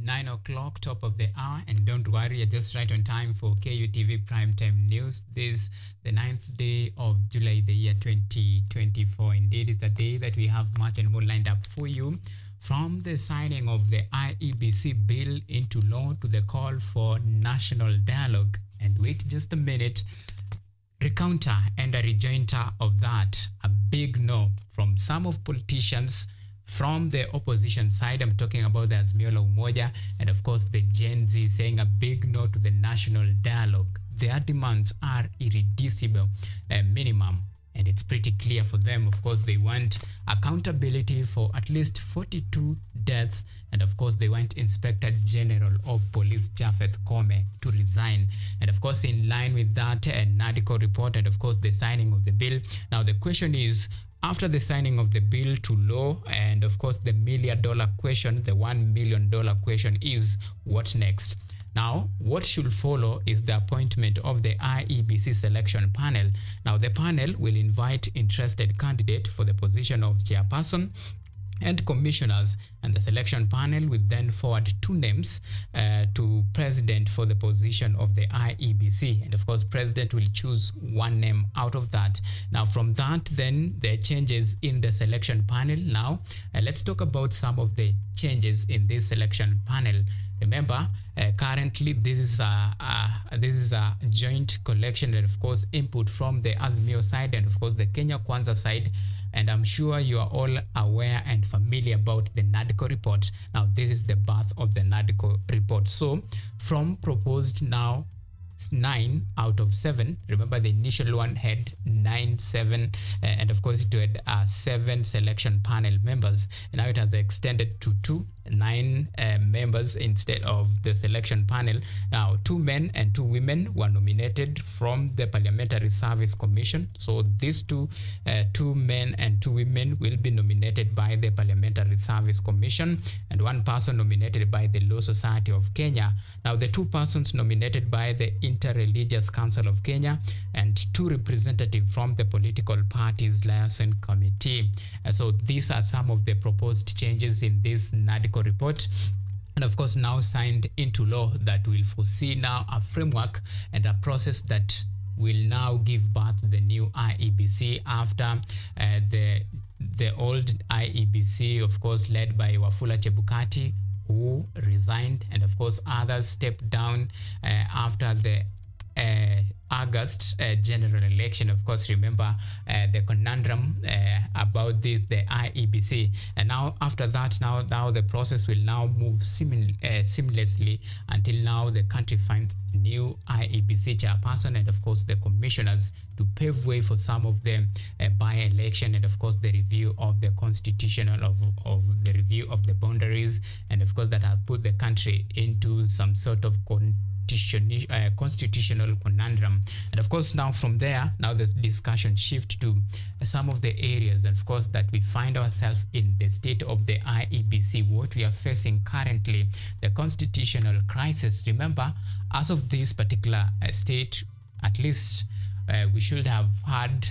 9 o'clock, top of the hour, and don't worry, you're just right on time for KUTV Primetime News. This the 9th day of July, the year 2024. Indeed, it's a day that we have much and more lined up for you. From the signing of the IEBC bill into law to the call for national dialogue. And wait just a minute, recounter and a rejoinder of that, a big no from some of politicians from the opposition side. I'm talking about the Azimio la Umoja and of course the Gen Z saying a big no to the national dialogue. Their demands are irreducible minimum, and it's pretty clear for them. Of course, they want accountability for at least 42 deaths, and of course they want Inspector General of Police Japheth Kome to resign. And of course, in line with that NADCO report and of course the signing of the bill. Now the question is, after the signing of the bill to law, and of course the $1 million question, the $1 million question is, what next? Now, what should follow is the appointment of the IEBC selection panel. Now, the panel will invite interested candidates for the position of chairperson and commissioners, and the selection panel will then forward 2 names to president for the position of the IEBC, and of course president will choose 1 name out of that. Now from that, then the changes in the selection panel. Now let's talk about some of the changes in this selection panel. Remember, currently this is a joint collection and of course input from the Azimio side and of course the Kenya Kwanza side. And I'm sure you are all aware and familiar about the NADCO report. Now, this is the birth of the NADCO report. So, from proposed now 9 out of 7, remember the initial one had 9, 7, and of course it had 7 selection panel members. And now it has extended to 9 members instead of the selection panel. Now 2 men and 2 women were nominated from the Parliamentary Service Commission. So these 2 men and 2 women will be nominated by the Parliamentary Service Commission, and 1 person nominated by the Law Society of Kenya. Now the 2 persons nominated by the Interreligious Council of Kenya, and 2 representatives from the political parties liaison committee. So these are some of the proposed changes in this NADCO report, and of course now signed into law, that will foresee now a framework and a process that will now give birth to the new IEBC after the old IEBC, of course led by Wafula Chebukati, who resigned, and of course others stepped down after the August general election. Of course, remember the conundrum about this, the IEBC, and now after that, now the process will now move seamlessly until now the country finds new IEBC chairperson and of course the commissioners to pave way for some of the by-election and of course the review of the constitutional of the review of the boundaries, and of course that have put the country into some sort of constitutional conundrum. And of course now from there, now the discussion shift to some of the areas, and of course that we find ourselves in the state of the IEBC, what we are facing currently, the constitutional crisis. Remember, as of this particular state, at least we should have had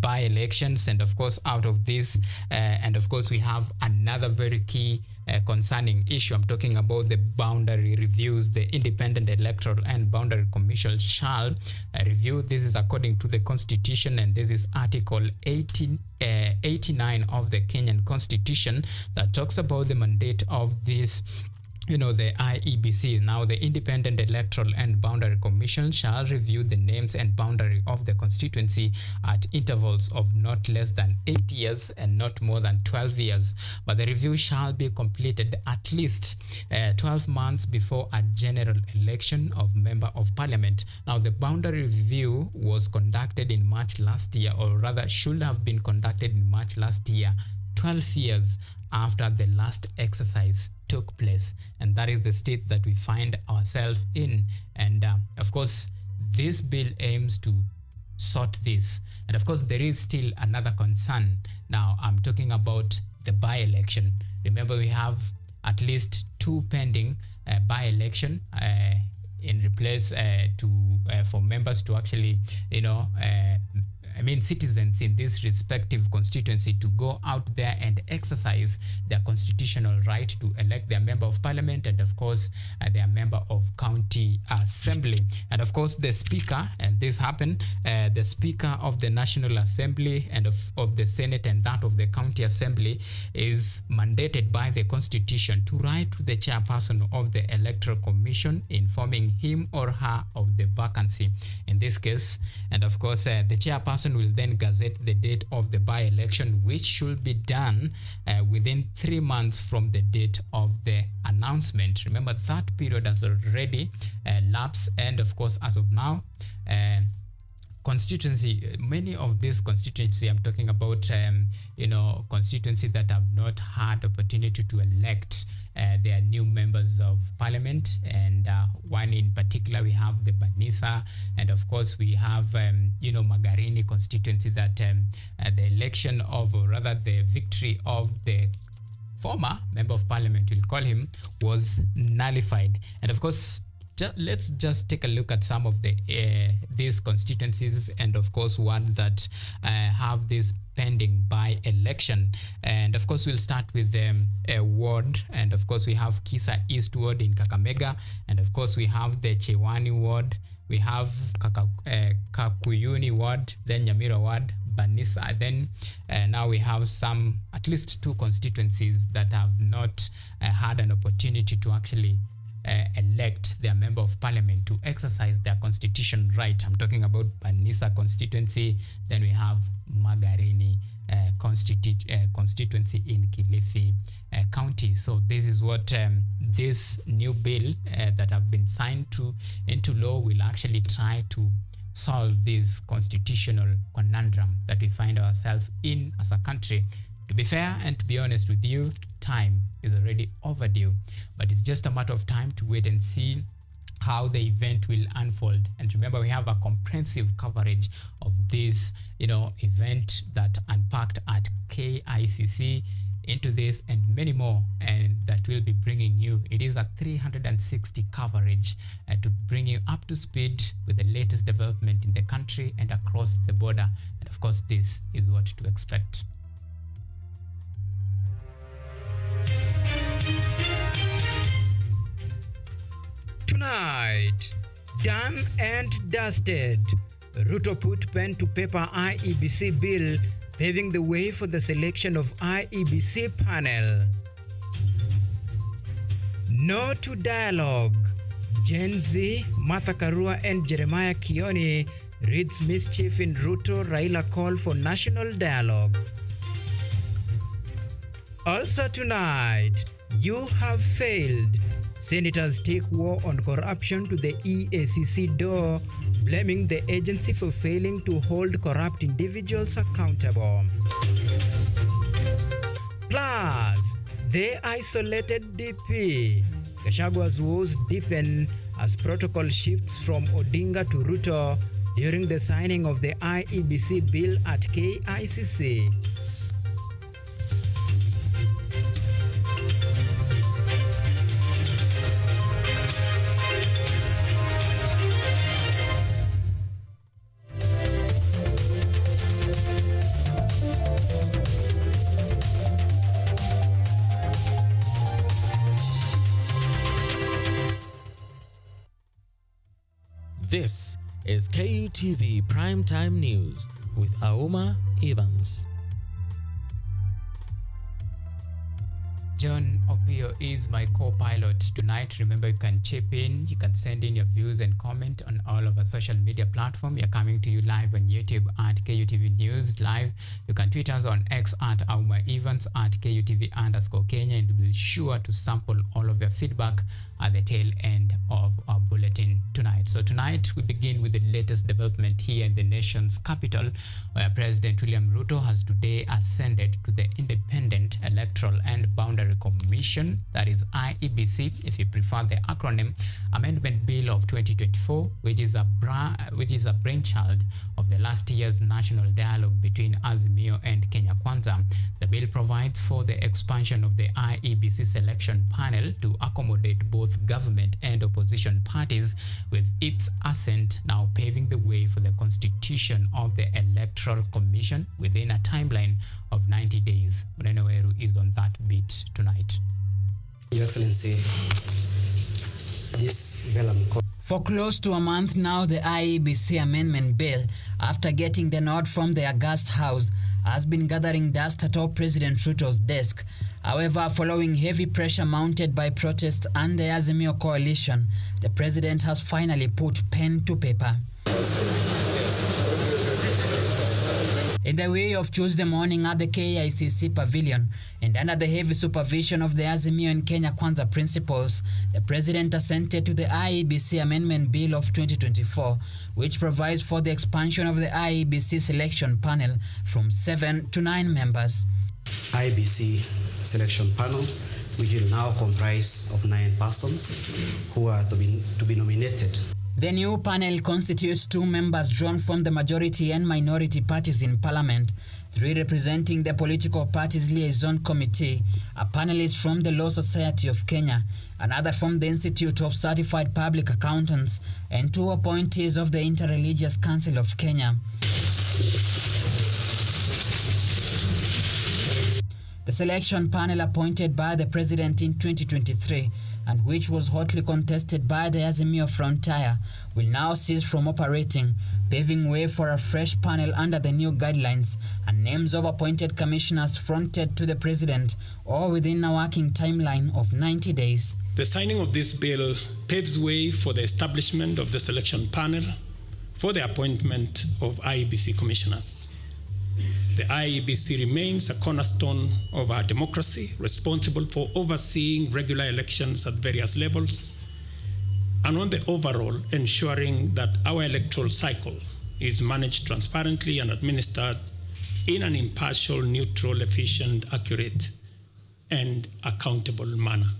by-elections, and of course out of this and of course we have another very key concerning issue. I'm talking about the boundary reviews. The Independent Electoral and Boundary Commission shall review. This is according to the Constitution, and this is Article 89 of the Kenyan Constitution that talks about the mandate of this, the IEBC. Now the Independent Electoral and Boundary Commission shall review the names and boundary of the constituency at intervals of not less than 8 years and not more than 12 years. But the review shall be completed at least 12 months before a general election of member of parliament. Now the boundary review was conducted in March last year, or rather should have been conducted in March last year, 12 years after the last exercise took place. And that is the state that we find ourselves in. And of course this bill aims to sort this. And of course there is still another concern. Now I'm talking about the by-election. Remember, we have at least 2 pending by-election in replace for members to actually citizens in this respective constituency to go out there and exercise their constitutional right to elect their member of parliament and of course their member of county assembly. And of course the speaker, and this happened, the speaker of the National Assembly and of the Senate and that of the county assembly is mandated by the constitution to write to the chairperson of the electoral commission informing him or her of the vacancy in this case. And of course the chairperson will then gazette the date of the by-election, which should be done within 3 months from the date of the announcement. Remember that period has already lapsed, and of course as of now constituency, many of these constituency I'm talking about, constituency that have not had opportunity to elect their new members of parliament, and one in particular we have the Banisa, and of course we have Magarini constituency that the election of, or rather the victory of the former member of parliament, we'll call him, was nullified. And of course let's just take a look at some of the these constituencies, and of course one that have this pending by election. And of course we'll start with a ward, and of course we have Kisa East ward in Kakamega, and of course we have the Chewani ward, we have Kakuyuni ward, then Nyamira ward, Banisa. Then now we have at least 2 constituencies that have not had an opportunity to actually elect their member of parliament to exercise their constitution right. I'm talking about Banisa constituency, then we have Magarini constituency in Kilifi County. So this is what this new bill that have been signed into law will actually try to solve this constitutional conundrum that we find ourselves in as a country. To be fair and to be honest with you, time is already overdue, but it's just a matter of time to wait and see how the event will unfold. And remember, we have a comprehensive coverage of this, event that unpacked at KICC into this and many more, and that will be bringing you. It is a 360 coverage to bring you up to speed with the latest development in the country and across the border. And of course, this is what to expect. Tonight, done and dusted. Ruto put pen to paper IEBC bill, paving the way for the selection of IEBC panel. No to dialogue. Gen Z, Martha Karua and Jeremiah Kioni reads mischief in Ruto Raila call for national dialogue. Also tonight, you have failed. Senators take war on corruption to the EACC door, blaming the agency for failing to hold corrupt individuals accountable. Plus, the isolated DP. Gachagwa's woes deepen as protocol shifts from Odinga to Ruto during the signing of the IEBC bill at KICC. This is KUTV Primetime News with Auma Evans. John Opio is my co-pilot tonight. Remember, you can chip in, you can send in your views and comment on all of our social media platforms. We are coming to you live on YouTube at KUTV News Live. You can tweet us on X at Auma Evans, at KUTV_Kenya, and we'll be sure to sample all of your feedback at the tail end of our bulletin tonight. So tonight we begin with the latest development here in the nation's capital, where President William Ruto has today ascended to the Independent Electoral and Boundary Commission Commission, that is IEBC, if you prefer the acronym, Amendment Bill of 2024, which is a brainchild of the last year's national dialogue between Azimio and Kenya Kwanza. The bill provides for the expansion of the IEBC selection panel to accommodate both government and opposition parties, with its assent now paving the way for the constitution of the Electoral Commission within a timeline of 90 days. Munene Weru is on that beat tonight. Your Excellency, this vellum. For close to a month now, the IEBC Amendment Bill, after getting the nod from the august House, has been gathering dust atop President Ruto's desk. However, following heavy pressure mounted by protests and the Azimio coalition, the president has finally put pen to paper. In the way of Tuesday morning at the KICC pavilion, and under the heavy supervision of the Azimio and Kenya Kwanza principals, the president assented to the IEBC Amendment Bill of 2024, which provides for the expansion of the IEBC selection panel from 7 to 9 members. IEBC selection panel, which will now comprise of 9 persons who are to be nominated. The new panel constitutes 2 members drawn from the majority and minority parties in parliament, 3 representing the political parties liaison committee, a panelist from the Law Society of Kenya, another from the Institute of Certified Public Accountants, and 2 appointees of the Interreligious Council of Kenya. The selection panel appointed by the president in 2023 and which was hotly contested by the Azimio frontier will now cease from operating, paving way for a fresh panel under the new guidelines and names of appointed commissioners fronted to the president or within a working timeline of 90 days. The signing of this bill paves way for the establishment of the selection panel for the appointment of IEBC commissioners. The IEBC remains a cornerstone of our democracy, responsible for overseeing regular elections at various levels, and on the overall ensuring that our electoral cycle is managed transparently and administered in an impartial, neutral, efficient, accurate, and accountable manner.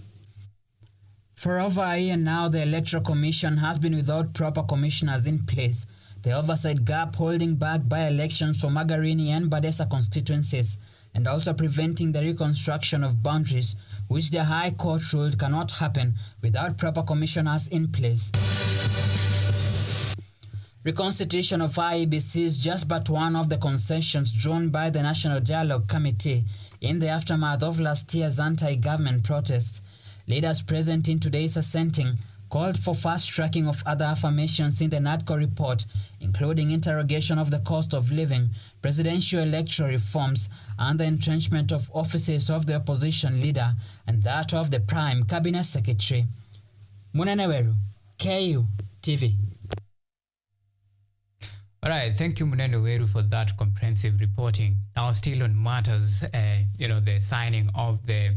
For over a year now, the Electoral Commission has been without proper commissioners in place, the oversight gap holding back by-elections for Magarini and Badesa constituencies, and also preventing the reconstruction of boundaries, which the High Court ruled cannot happen without proper commissioners in place. Reconstitution of IEBC is just but one of the concessions drawn by the National Dialogue Committee in the aftermath of last year's anti-government protests. Leaders present in today's assenting called for fast-tracking of other affirmations in the NADCO report, including interrogation of the cost of living, presidential electoral reforms, and the entrenchment of offices of the opposition leader and that of the Prime Cabinet Secretary. Munene Weru, KUTV. All right, thank you, Munene Weru, for that comprehensive reporting. Now, still on matters, the signing of the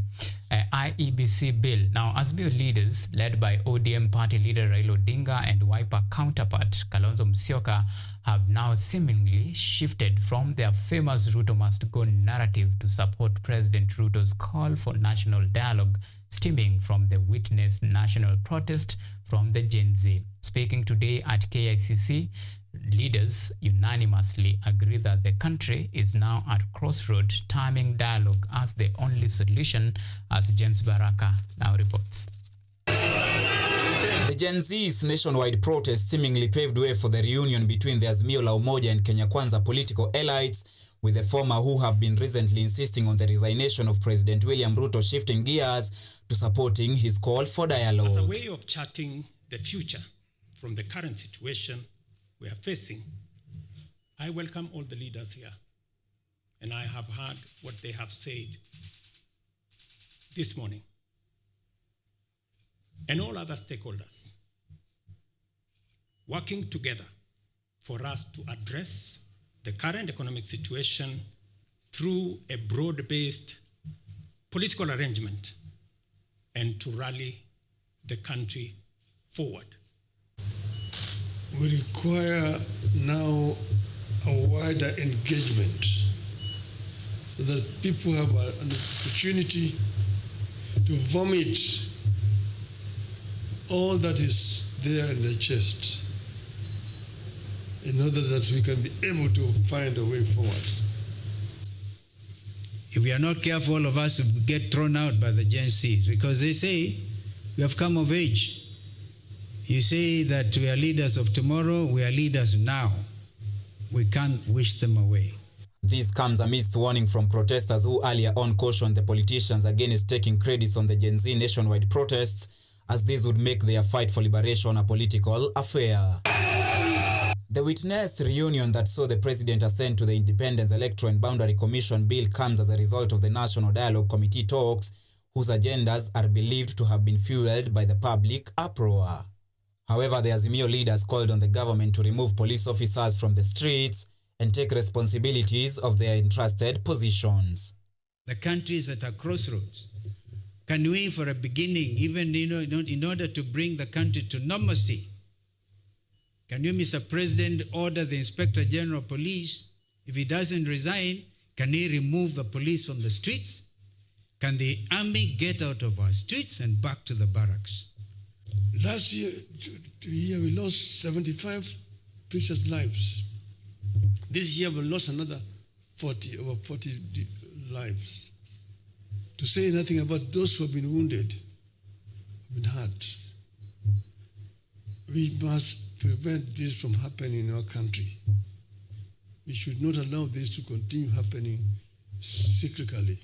IEBC bill. Now, Azimio leaders, led by ODM party leader Raila Odinga and Wiper counterpart Kalonzo Musyoka, have now seemingly shifted from their famous Ruto must go narrative to support President Ruto's call for national dialogue, stemming from the witnessed national protest from the Gen Z. Speaking today at KICC, leaders unanimously agree that the country is now at crossroad, terming dialogue as the only solution, as James Baraka now reports. The Gen Z's nationwide protest seemingly paved way for the reunion between the Azimio la Umoja and Kenya Kwanza political elites, with the former who have been recently insisting on the resignation of President William Ruto shifting gears to supporting his call for dialogue. As a way of charting the future from the current situation we are facing, I welcome all the leaders here, and I have heard what they have said this morning, and all other stakeholders working together for us to address the current economic situation through a broad-based political arrangement and to rally the country forward. We require now a wider engagement so that people have an opportunity to vomit all that is there in the chest in order that we can be able to find a way forward. If we are not careful, all of us will get thrown out by the Gen Zs because they say we have come of age. You say that we are leaders of tomorrow, we are leaders now. We can't wish them away. This comes amidst warning from protesters who earlier on cautioned the politicians against taking credits on the Gen Z nationwide protests, as this would make their fight for liberation a political affair. The witness reunion that saw the president assent to the Independence Electoral and Boundary Commission bill comes as a result of the National Dialogue Committee talks, whose agendas are believed to have been fueled by the public uproar. However, the Azimio leaders called on the government to remove police officers from the streets and take responsibilities of their entrusted positions. The country is at a crossroads. Can we, for a beginning, even in order to bring the country to normalcy, can you, Mr. President, order the Inspector General of Police, if he doesn't resign, can he remove the police from the streets? Can the army get out of our streets and back to the barracks? Last year, we lost 75 precious lives. This year we lost another over 40 lives. To say nothing about those who have been wounded, been hurt. We must prevent this from happening in our country. We should not allow this to continue happening cyclically.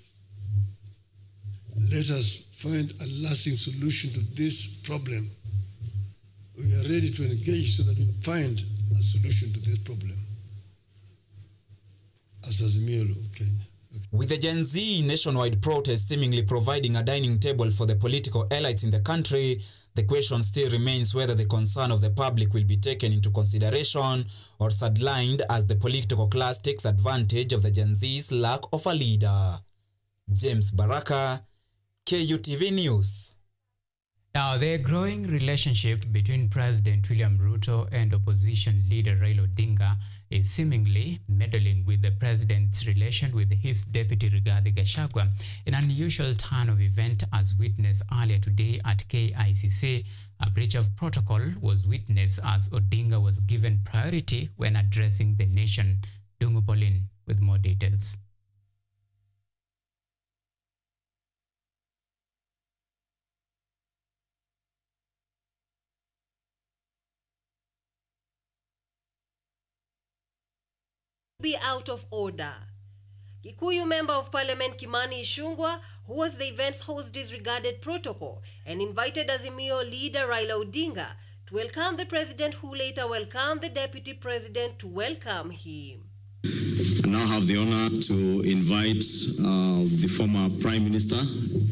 Let us find a lasting solution to this problem. We are ready to engage so that we find a solution to this problem. As Azimio, okay. With the Gen Z nationwide protest seemingly providing a dining table for the political elites in the country, the question still remains whether the concern of the public will be taken into consideration or sidelined as the political class takes advantage of the Gen Z's lack of a leader. James Baraka, KUTV News. Now, the growing relationship between President William Ruto and opposition leader Raila Odinga is seemingly meddling with the president's relation with his deputy Rigathi Gachagua. An unusual turn of event as witnessed earlier today at KICC. A breach of protocol was witnessed as Odinga was given priority when addressing the nation. Dungu Pauline with more details. Be out of order. Kikuyu Member of Parliament Kimani Ichung'wah, who was the event's host, disregarded protocol and invited Azimio leader Raila Odinga to welcome the president, who later welcomed the deputy president to welcome him. I now have the honor to invite the former Prime Minister,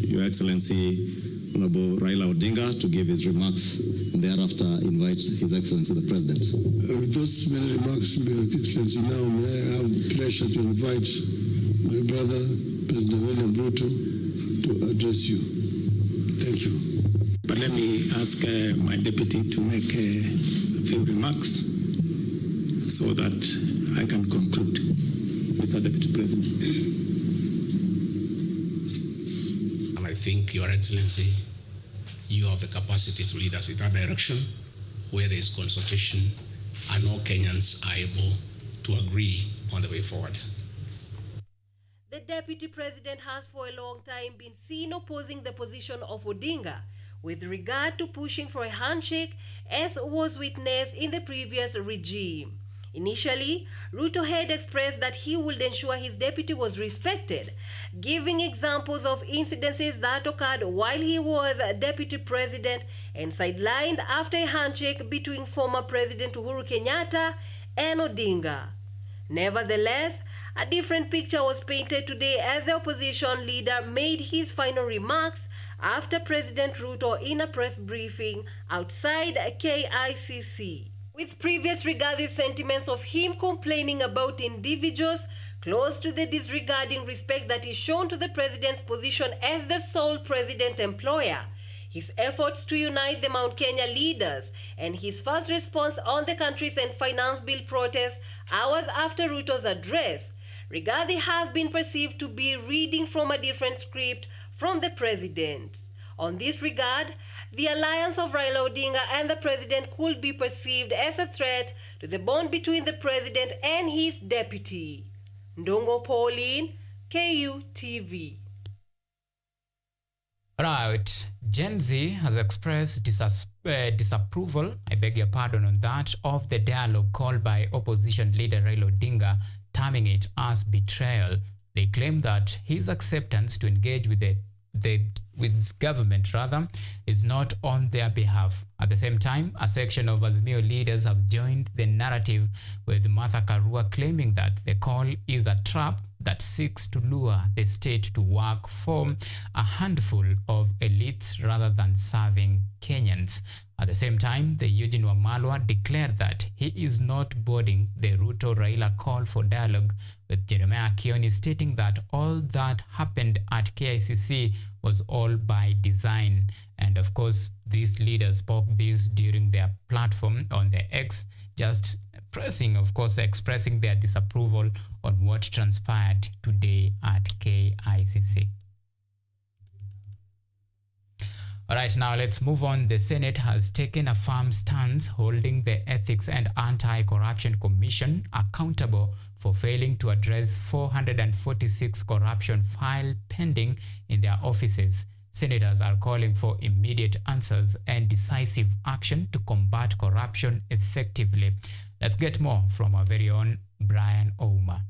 Your Excellency Honorable Raila Odinga, to give his remarks, and thereafter invite His Excellency the President. With those many remarks, Your Excellency, now may I have the pleasure to invite my brother, President William Ruto, to address you. Thank you. But let me ask my deputy to make a few remarks so that I can conclude. Mr. Deputy President. And I think, Your Excellency, you have the capacity to lead us in that direction where there is consultation and all Kenyans are able to agree on the way forward. The deputy president has for a long time been seen opposing the position of Odinga with regard to pushing for a handshake, as was witnessed in the previous regime. Initially, Ruto had expressed that he would ensure his deputy was respected, giving examples of incidences that occurred while he was deputy president and sidelined after a handshake between former President Uhuru Kenyatta and Odinga. Nevertheless, a different picture was painted today as the opposition leader made his final remarks after President Ruto in a press briefing outside KICC. With previous Rigathi's sentiments of him complaining about individuals close to the disregarding respect that is shown to the president's position as the sole president employer, his efforts to unite the Mount Kenya leaders, and his first response on the country's and finance bill protests hours after Ruto's address, Rigathi has been perceived to be reading from a different script from the president. On this regard, the alliance of Raila Odinga and the president could be perceived as a threat to the bond between the president and his deputy. Ndongo Pauline, KUTV. Right, Gen Z has expressed disapproval, I beg your pardon on that, of the dialogue called by opposition leader Raila Odinga, terming it as betrayal. They claim that his acceptance to engage with with government is not on their behalf. At the same time, a section of Azimio leaders have joined the narrative with Martha Karua claiming that the call is a trap that seeks to lure the state to work for a handful of elites rather than serving Kenyans. At the same time, the Eugene Wamalwa declared that he is not boarding the Ruto-Raila call for dialogue, with Jeremiah Kioni stating that all that happened at KICC was all by design. And of course, these leaders spoke this during their platform on the X, just expressing their disapproval on what transpired today at KICC. All right, now let's move on. The Senate has taken a firm stance holding the Ethics and Anti-Corruption Commission accountable for failing to address 446 corruption files pending in their offices. Senators are calling for immediate answers and decisive action to combat corruption effectively. Let's get more from our very own Brian Auma.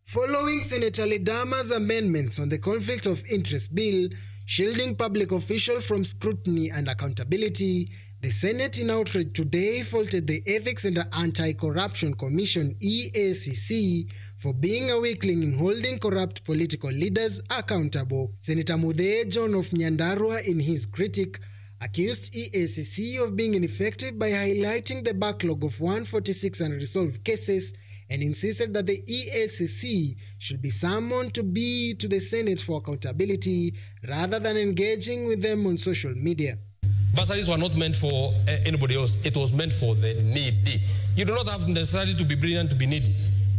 Following Senator Ledama's amendments on the Conflict of Interest Bill, shielding public officials from scrutiny and accountability, the Senate in outrage today faulted the Ethics and Anti-Corruption Commission (EACC) for being a weakling in holding corrupt political leaders accountable. Senator Muthee John of Nyandarua, in his critique, accused EACC of being ineffective by highlighting the backlog of 146 unresolved cases and insisted that the EACC should be summoned to the Senate for accountability rather than engaging with them on social media. Bursaries were not meant for anybody else. It was meant for the needy. You do not have necessarily to be brilliant to be needy.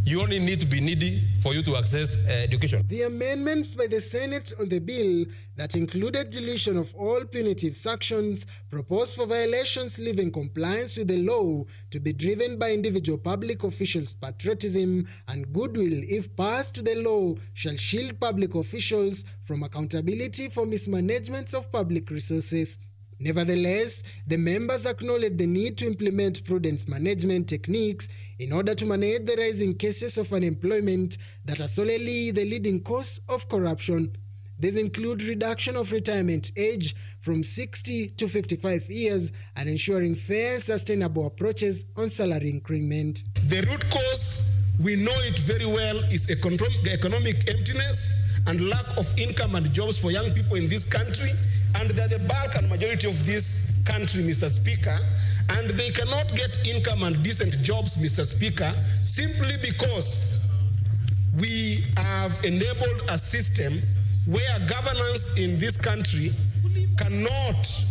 You only need to be needy for you to access education. The amendments by the Senate on the bill that included deletion of all punitive sanctions proposed for violations leaving compliance with the law to be driven by individual public officials' patriotism and goodwill, if passed to the law, shall shield public officials from accountability for mismanagement of public resources. Nevertheless, the members acknowledge the need to implement prudence management techniques in order to manage the rising cases of unemployment that are solely the leading cause of corruption. These include reduction of retirement age from 60 to 55 years and ensuring fair and sustainable approaches on salary increment. The root cause, we know it very well, is economic emptiness and lack of income and jobs for young people in this country. And they're the bulk and majority of this country, Mr. Speaker, and they cannot get income and decent jobs, Mr. Speaker, simply because we have enabled a system where governance in this country cannot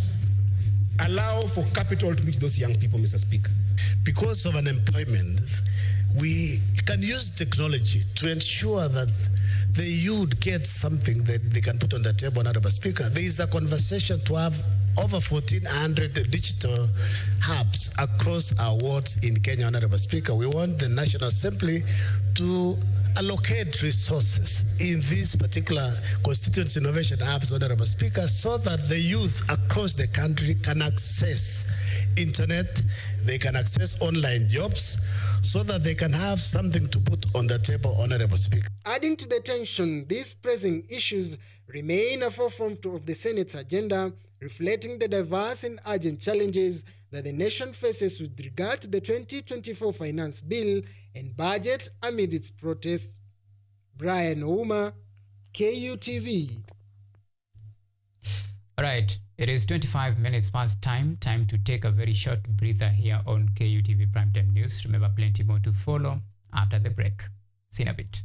allow for capital to reach those young people, Mr. Speaker. Because of unemployment, we can use technology to ensure that the youth get something that they can put on the table, Honorable Speaker. There is a conversation to have over 1,400 digital hubs across our wards in Kenya, Honorable Speaker. We want the National Assembly to allocate resources in these particular constituency innovation hubs, Honorable Speaker, so that the youth across the country can access internet, they can access online jobs, so that they can have something to put on the table, Honorable Speaker. Adding to the tension, these pressing issues remain a forefront of the Senate's agenda, reflecting the diverse and urgent challenges that the nation faces with regard to the 2024 Finance Bill and budget amid its protests. Brian Auma, KUTV. All right. It is 25 minutes past time to take a very short breather here on KUTV Primetime News. Remember, plenty more to follow after the break. See you in a bit.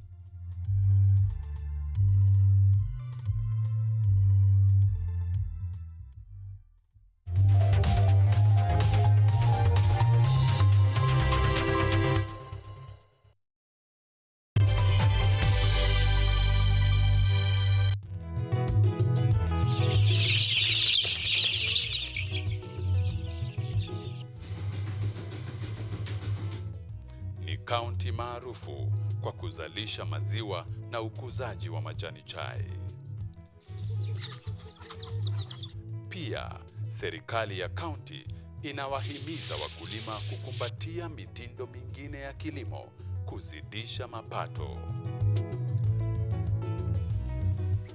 ni kaunti maarufu kwa kuzalisha maziwa na ukuzaji wa majani chai. Pia, serikali ya kaunti inawahimiza wakulima kukumbatia mitindo mingine ya kilimo kuzidisha mapato.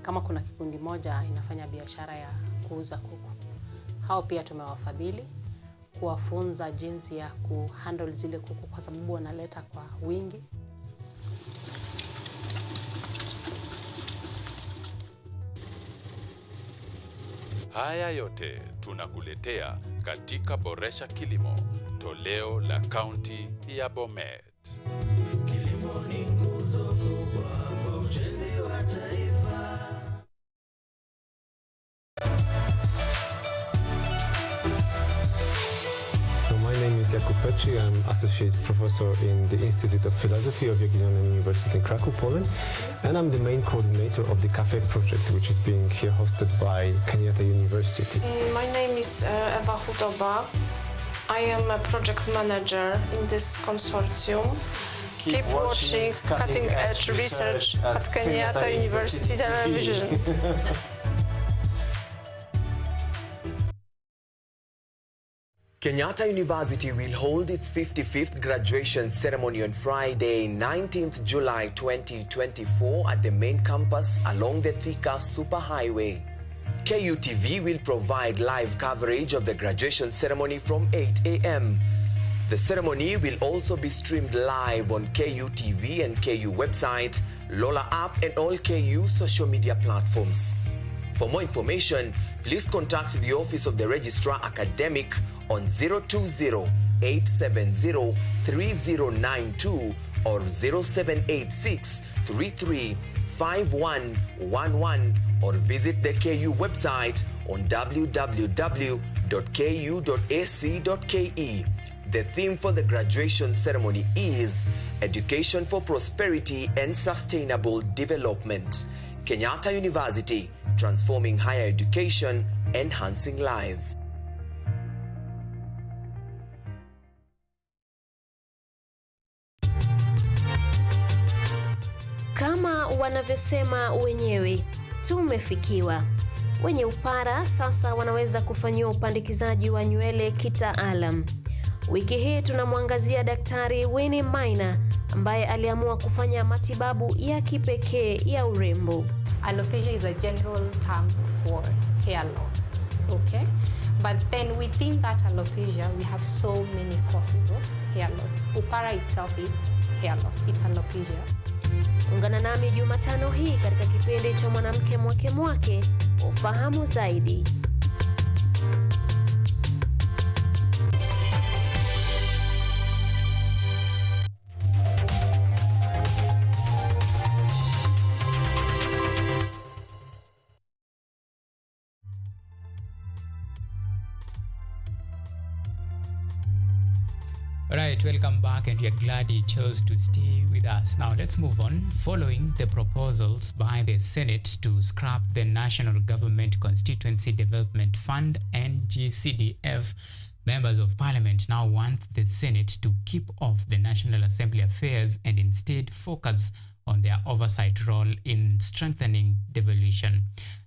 Kama kuna kikundi moja inafanya biashara ya kuuza kuku, hao pia tumewafadhili kuwafunza jinsi ya kuhandle zile kuku kwa sababu wanaleta kwa wingi. Haya yote tunakuletea katika Boresha Kilimo, toleo la kaunti ya Bomet. Kilimo ni nguzo kubwa kwa ujenzi wa taifa. My name is Kutv. I'm Associate Professor in the Institute of Philosophy of Jagiellonian University in Krakow, Poland. And I'm the main coordinator of the CAFE project, which is being here hosted by Kenyatta University. My name is Eva Hudoba. I am a project manager in this consortium. Keep watching cutting-edge research at Kenyatta University Television. Kenyatta University will hold its 55th graduation ceremony on Friday, 19th July 2024 at the main campus along the Thika Superhighway. KUTV will provide live coverage of the graduation ceremony from 8 a.m. The ceremony will also be streamed live on KUTV and KU website, Lola app and all KU social media platforms. For more information, please contact the Office of the Registrar Academic on 020-870-3092 or 0786-335111 or visit the KU website on www.ku.ac.ke. The theme for the graduation ceremony is Education for Prosperity and Sustainable Development. Kenyatta University, transforming higher education, enhancing lives. Kama wanavyosema wenyewe, tumefikiwa. Wenye upara sasa wanaweza kufanyiwa upandikizaji wa nywele kitaalam. Wiki hii tunamwangazia Daktari Winnie Maina ambaye aliamua kufanya matibabu ya kipekee ya urembo. Alopecia is a general term for hair loss, okay? But then within that alopecia, we have so many causes of hair loss. Upara itself is hair loss, it's alopecia. Ungana nami Jumatano hii katika kipindi cha Mwanamke Mwake Mwake ufahamu zaidi. Right, welcome back, and we are glad you chose to stay with us. Now let's move on. Following the proposals by the Senate to scrap the National Government Constituency Development Fund (NGCDF), members of Parliament now want the Senate to keep off the National Assembly affairs and instead focus on their oversight role in strengthening devolution.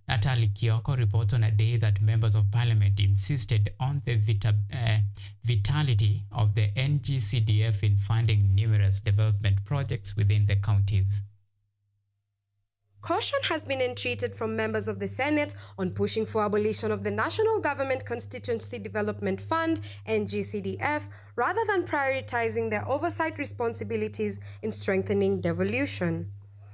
Natalie Kioko reports on a day that members of Parliament insisted on the vitality of the NGCDF in funding numerous development projects within the counties. Caution has been entreated from members of the Senate on pushing for abolition of the National Government Constituency Development Fund, NGCDF, rather than prioritizing their oversight responsibilities in strengthening devolution.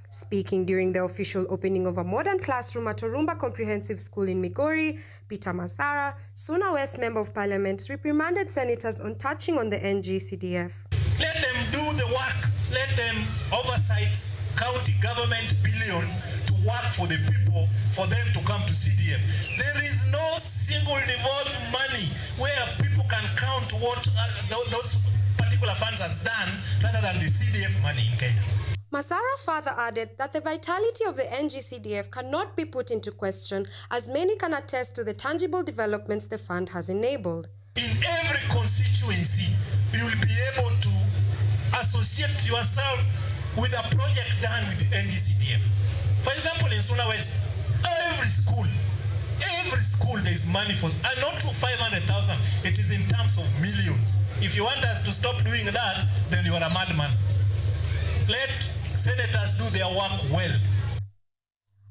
Speaking during the official opening of a modern classroom at Orumba Comprehensive School in Migori, Peter Masara, Suna West Member of Parliament, reprimanded senators on touching on the NGCDF. Let them do the work. Let them oversight county government billions to work for the people, for them to come to CDF. There is no single devolved money where people can count what those particular funds has done rather than the CDF money in Kenya. Masara further added that the vitality of the NGCDF cannot be put into question, as many can attest to the tangible developments the fund has enabled. In every constituency, you will be able to associate associate yourself with a project done with the NGCDF. For example, in Sulawesi, every school there is money for, and not 500,000, it is in terms of millions. If you want us to stop doing that, then you are a madman. Let senators do their work well.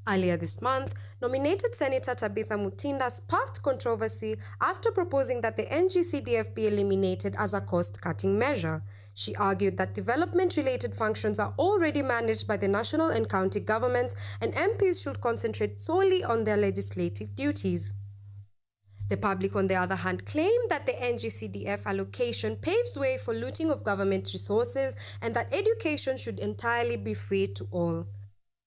Earlier this month, nominated Senator Tabitha Mutinda sparked controversy after proposing that the NGCDF be eliminated as a cost-cutting measure. She argued that development-related functions are already managed by the national and county governments, and MPs should concentrate solely on their legislative duties. The public, on the other hand, claimed that the NGCDF allocation paves way for looting of government resources and that education should entirely be free to all.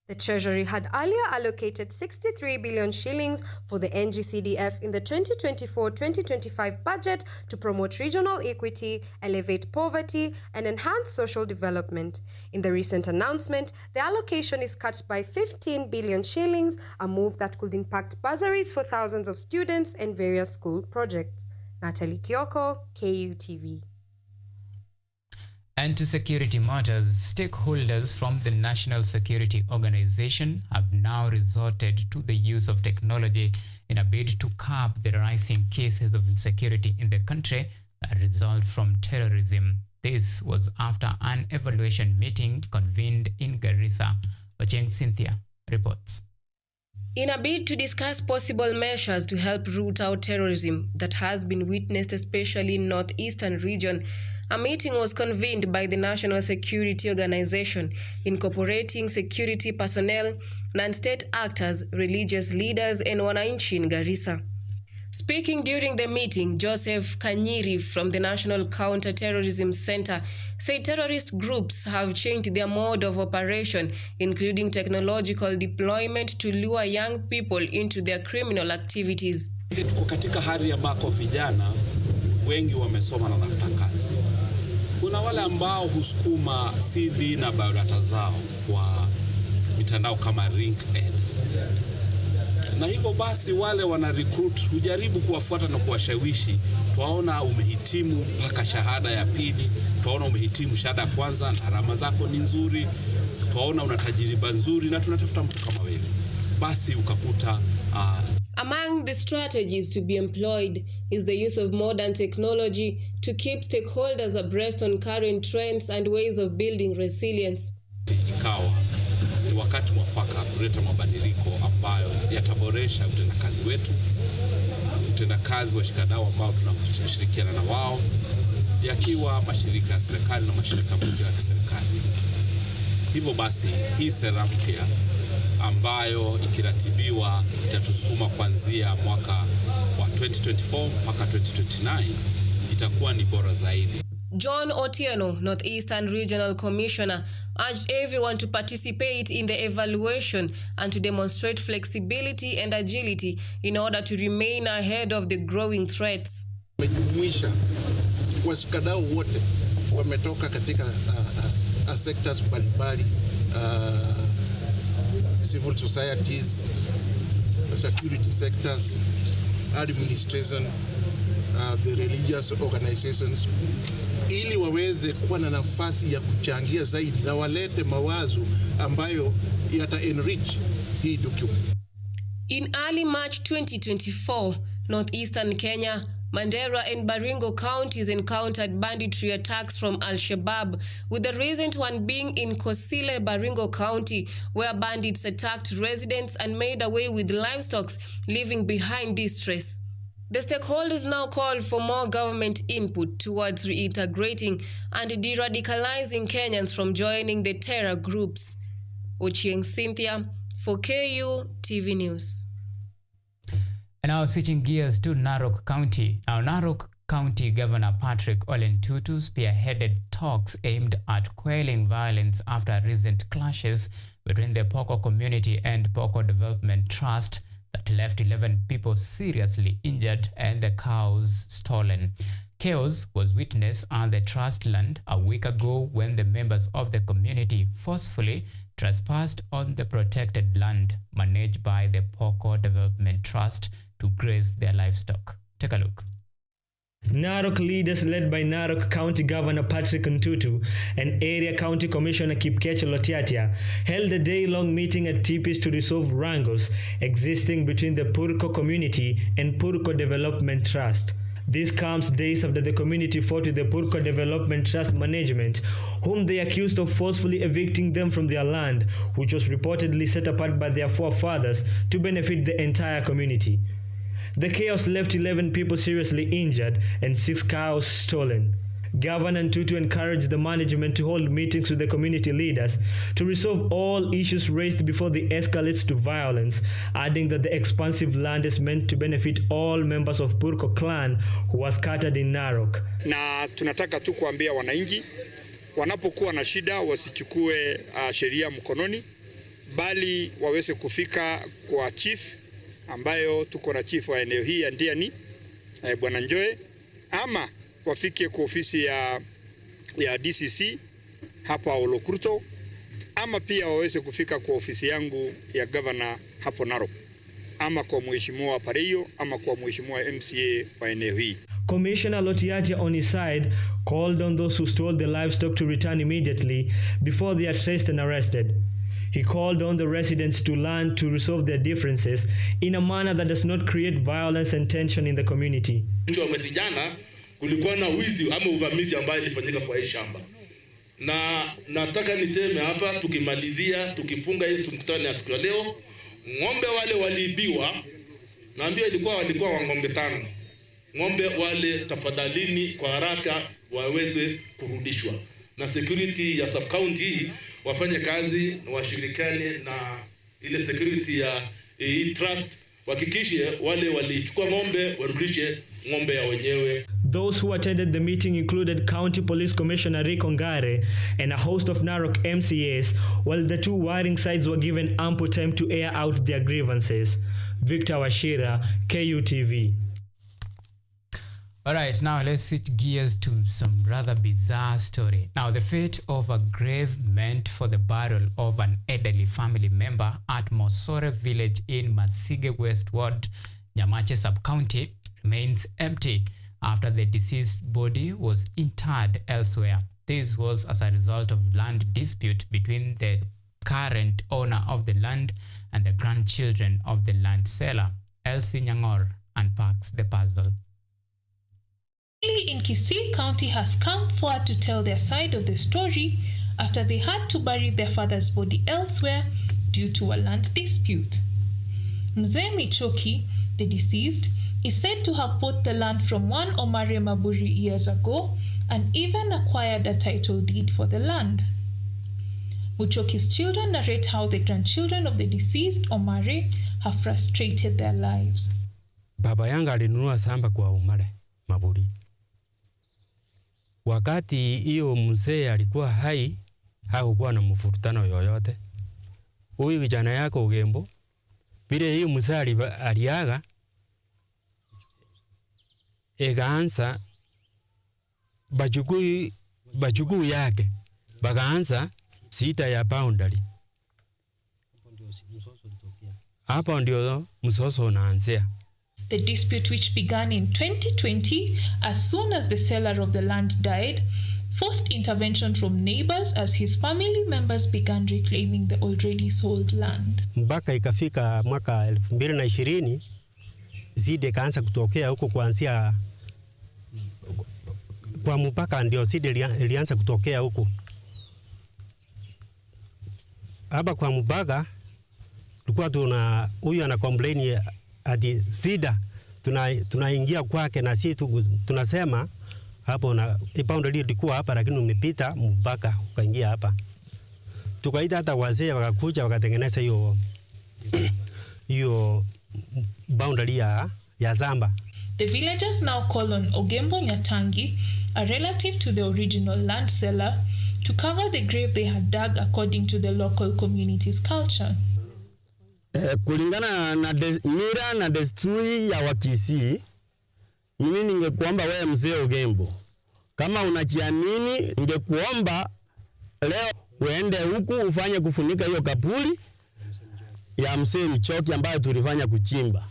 The Treasury had earlier allocated 63 billion shillings for the NGCDF in the 2024-2025 budget to promote regional equity, elevate poverty, and enhance social development. In the recent announcement, the allocation is cut by 15 billion shillings, a move that could impact bursaries for thousands of students and various school projects. Natalie Kioko, KUTV. And to security matters, stakeholders from the National Security Organization have now resorted to the use of technology in a bid to curb the rising cases of insecurity in the country that result from terrorism. This was after an evaluation meeting convened in Garissa. Ocheng Cynthia reports. In a bid to discuss possible measures to help root out terrorism that has been witnessed especially in northeastern region, a meeting was convened by the National Security Organization, incorporating security personnel, non-state actors, religious leaders, and wananchi in Garissa. Speaking during the meeting, Joseph Kanyiri from the National Counter-Terrorism Center said terrorist groups have changed their mode of operation, including technological deployment to lure young people into their criminal activities. Katika hali ambako vijana wengi wamesoma na wanafuta kazi. Kuna wale ambao husukuma CV na biodata zao kwa mitandao kama LinkedIn. Na hivyo basi wale wana recruit hujaribu kuwafuata na kuwashawishi. Twaona umehitimu mpaka shahada ya pili, twaona umehitimu shahada ya kwanza na alama zako ni nzuri, twaona una tajiriba nzuri na tunatafuta mtu kama wewe. Basi ukakuta Among the strategies to be employed is the use of modern technology to keep stakeholders abreast on current trends and ways of building resilience. Ikawa ni wakati mwafaka kuleta mabadiliko ambayo yataboresha utendakazi wetu, utendakazi wa shikadau ambao tunashirikiana na wao, yakiwa mashirika ya serikali na mashirika yasiyo ya kiserikali. Hivyo basi hii sera mpya ambayo ikiratibiwa itatusukuma kuanzia mwaka wa 2024 mpaka 2029 itakuwa ni bora zaidi. John Otieno, Northeastern Regional Commissioner, urged everyone to participate in the evaluation and to demonstrate flexibility and agility in order to remain ahead of the growing threats. Umejumuisha washikadau wote wametoka katika sectors mbalimbali, civil societies, security sectors, administration, the religious organizations, ili waweze kuwa na nafasi ya kuchangia zaidi na walete mawazo ambayo yata enrich hii document. In early March 2024, northeastern Kenya, Mandera and Baringo counties encountered banditry attacks from Al-Shabaab, with the recent one being in Kosile, Baringo County, where bandits attacked residents and made away with livestock, leaving behind distress. The stakeholders now call for more government input towards reintegrating and de-radicalizing Kenyans from joining the terror groups. Ocheng Cynthia for KUTV News. And now switching gears to Narok County. Now Narok County Governor Patrick Ole Ntutu spearheaded talks aimed at quelling violence after recent clashes between the Poko community and Poko Development Trust that left 11 people seriously injured and the cows stolen. Chaos was witnessed on the trust land a week ago when the members of the community forcefully trespassed on the protected land managed by the Poko Development Trust to graze their livestock. Take a look. Narok leaders led by Narok County Governor Patrick Ntutu and Area County Commissioner Kipkech Lotiatia held a day-long meeting at Tipis to resolve wrangles existing between the Purko community and Purko Development Trust. This comes days after the community fought with the Purko Development Trust management, whom they accused of forcefully evicting them from their land, which was reportedly set apart by their forefathers to benefit the entire community. The chaos left 11 people seriously injured and 6 cows stolen. Governor Ntutu encouraged the management to hold meetings with the community leaders to resolve all issues raised before they escalate to violence, adding that the expansive land is meant to benefit all members of Purko clan who was scattered in Narok. Na tunataka tu kuambia wananchi wanapokuwa na shida wasichukue sheria mkononi, bali waweze kufika kwa chief ambayo tuko na chief wa eneo hii ya Ndiani, Bwana Njoe, ama wafike kwa ofisi ya DCC hapa Olokruto, ama pia waweze kufika kwa ofisi yangu ya governor hapo Narok, ama kwa mheshimiwa Pareyo, ama kwa mheshimiwa MCA wa eneo hii. Commissioner Lotiatia on his side called on those who stole the livestock to return immediately before they are traced and arrested. He called on the residents to learn to resolve their differences in a manner that does not create violence and tension in the community. Mwezi jana kulikuwa na wizi ama uvamizi ambayo ilifanyika kwa hii shamba. Na nataka niseme hapa tukimalizia, tukifunga hii mkutano ya siku ya leo, ng'ombe wale waliibiwa, naambia walikuwa wa ng'ombe 5. Ng'ombe wale tafadhalini kwa haraka waweze kurudishwa. Na security ya sub county wafanye kazi na washirikiane na ile security ya trust, hakikishe wale walichukua ng'ombe warudishe ng'ombe ya wenyewe. Those who attended the meeting included County Police Commissioner Rick Ongare and a host of Narok MCAs, while the two warring sides were given ample time to air out their grievances. Victor Washira, KUTV. All right, now let's switch gears to some rather bizarre story. Now, the fate of a grave meant for the burial of an elderly family member at Mosore village in Masige West Ward, Nyamache Sub-County, remains empty after the deceased body was interred elsewhere. This was as a result of land dispute between the current owner of the land and the grandchildren of the land seller. Elsie Nyangor unpacks the puzzle. In Kisii County has come forward to tell their side of the story after they had to bury their father's body elsewhere due to a land dispute. Mzee Michoki, the deceased, is said to have bought the land from one Omare Maburi years ago and even acquired a title deed for the land. Muchoki's children narrate how the grandchildren of the deceased Omare have frustrated their lives. Baba yangu alinunua shamba kwa Omare Maburi. Wakati hiyo mzee alikuwa hai, hakukuwa na mvurutano yoyote. Huyu kijana yako Ugembo, vile hiyo mzee aliaga, ikaanza bajukuu yake bakaanza sita ya boundary. Hapa ndio mzozo unaanzia. The dispute, which began in 2020 as soon as the seller of the land died, forced intervention from neighbors as his family members began reclaiming the already sold land. Mpaka ikafika mwaka 2020 zide kaanza kutokea huko kuanzia kwa mpaka, ndio zide ilianza kutokea huko. Hapa kwa mpaka tulikuwa tuna huyu ana complain ati zida tunaingia kwake na sisi tunasema hapo na boundary ilikuwa hapa, lakini umepita mpaka ukaingia hapa. Tukaita hata wazee wakakuja wakatengeneza hiyo boundary ya zamba. The villagers now call on Ogembo Nyatangi, a relative to the original land seller, to cover the grave they had dug according to the local community's culture. Kulingana na mira na desturi ya Wakisii, mimi ningekuomba wewe mzee Ogembo, kama unajiamini, ningekuomba leo uende huku ufanye kufunika hiyo kapuli ya mzee Michoki ambayo tulifanya kuchimba.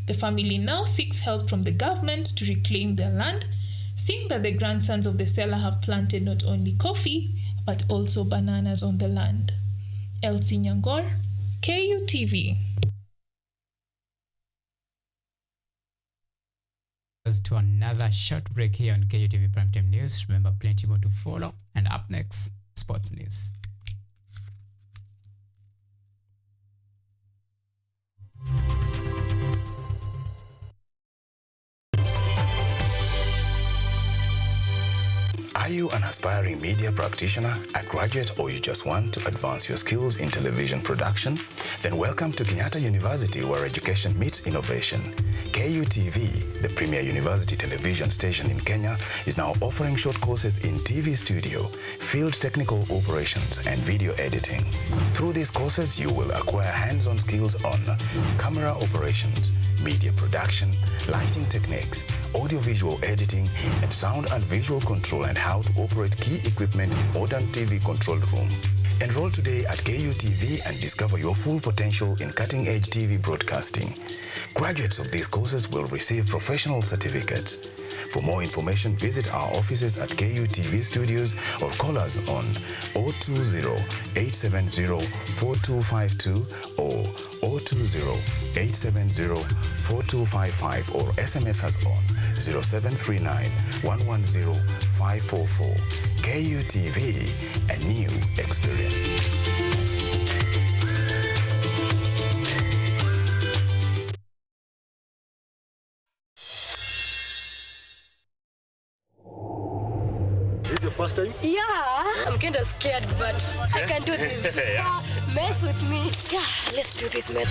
The family now seeks help from the government to reclaim their land, seeing that the grandsons of the seller have planted not only coffee, but also bananas on the land. Elsie Nyangor, KUTV. To another short break here on KUTV Primetime News. Remember, plenty more to follow. And up next, sports news. Are you an aspiring media practitioner, a graduate, or you just want to advance your skills in television production? Then welcome to Kenyatta University, where education meets innovation. KUTV, the premier university television station in Kenya, is now offering short courses in TV studio, field technical operations, and video editing. Through these courses, you will acquire hands-on skills on camera operations, media production, lighting techniques, audiovisual editing, and sound and visual control, and how to operate key equipment in modern TV control room. Enroll today at KUTV and discover your full potential in cutting-edge TV broadcasting. Graduates of these courses will receive professional certificates. For more information, visit our offices at KUTV Studios or call us on 020-870-4252 or 020-870-4255 or SMS us on 0739-110-544. KUTV, a new experience. First time? Yeah, I'm kind of scared, but I can do this. Yeah. Mess with me. Yeah, let's do this, man.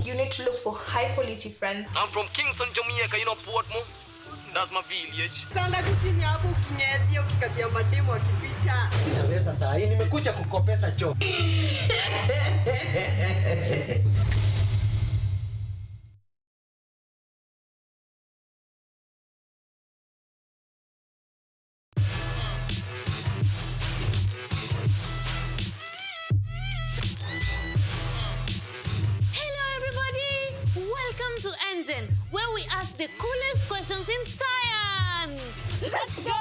You need to look for high quality friends. I'm from Kingston, Jamaica, you know Portmore. That's my village. Sasa hii nimekuja kukopesa choo. Where we ask the coolest questions in science. Let's go!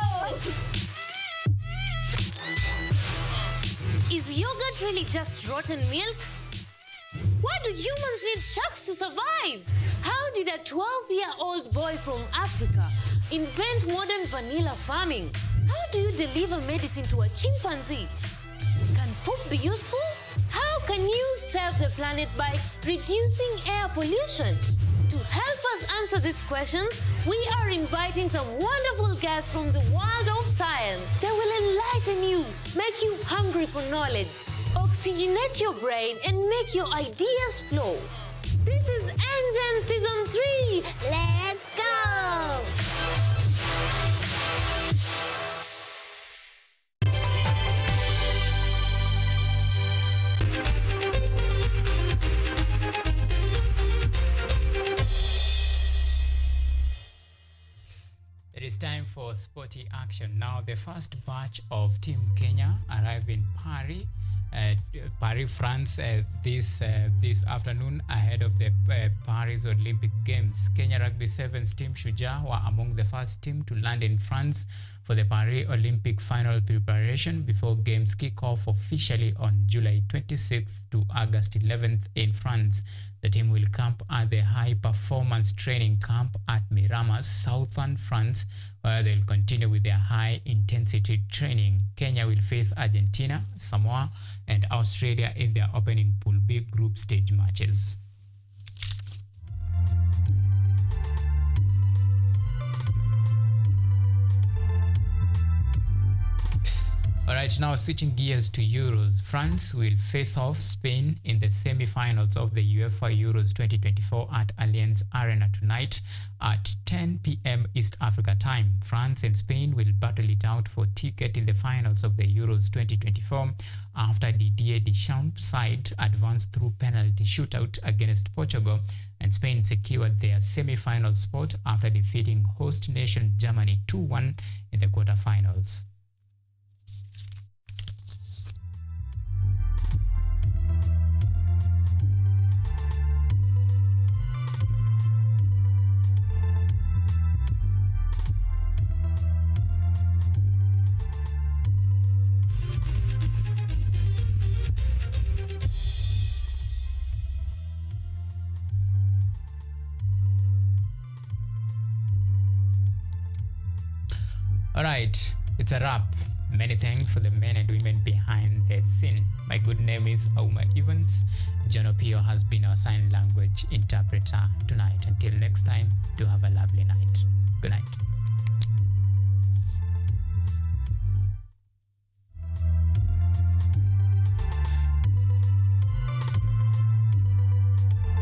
Is yogurt really just rotten milk? Why do humans need sharks to survive? How did a 12-year-old boy from Africa invent modern vanilla farming? How do you deliver medicine to a chimpanzee? Can poop be useful? How can you save the planet by reducing air pollution? To help us answer these questions, we are inviting some wonderful guests from the world of science. They will enlighten you, make you hungry for knowledge, oxygenate your brain, and make your ideas flow. This is Engine Season 3. Let's go! It is time for sporty action. Now, the first batch of Team Kenya arrive in Paris, France this afternoon ahead of the Paris Olympic Games. Kenya Rugby Sevens Team Shujaa were among the first team to land in France for the Paris Olympic final preparation before games kick off officially on July 26th to August 11th in France. The team will camp at the High Performance Training Camp at Miramas, southern France, where they'll continue with their high-intensity training. Kenya will face Argentina, Samoa, and Australia in their opening Pool B group stage matches. All right. Right, now switching gears to Euros. France will face off Spain in the semi-finals of the UEFA Euros 2024 at Allianz Arena tonight at 10 p.m. East Africa time. France and Spain will battle it out for ticket in the finals of the Euros 2024 after Didier Deschamps' side advanced through penalty shootout against Portugal, and Spain secured their semi-final spot after defeating host nation Germany 2-1 in the quarterfinals. Alright, it's a wrap. Many thanks for the men and women behind the scene. My good name is Auma Evans. John Opio has been our sign language interpreter tonight. Until next time, do have a lovely night. Good night.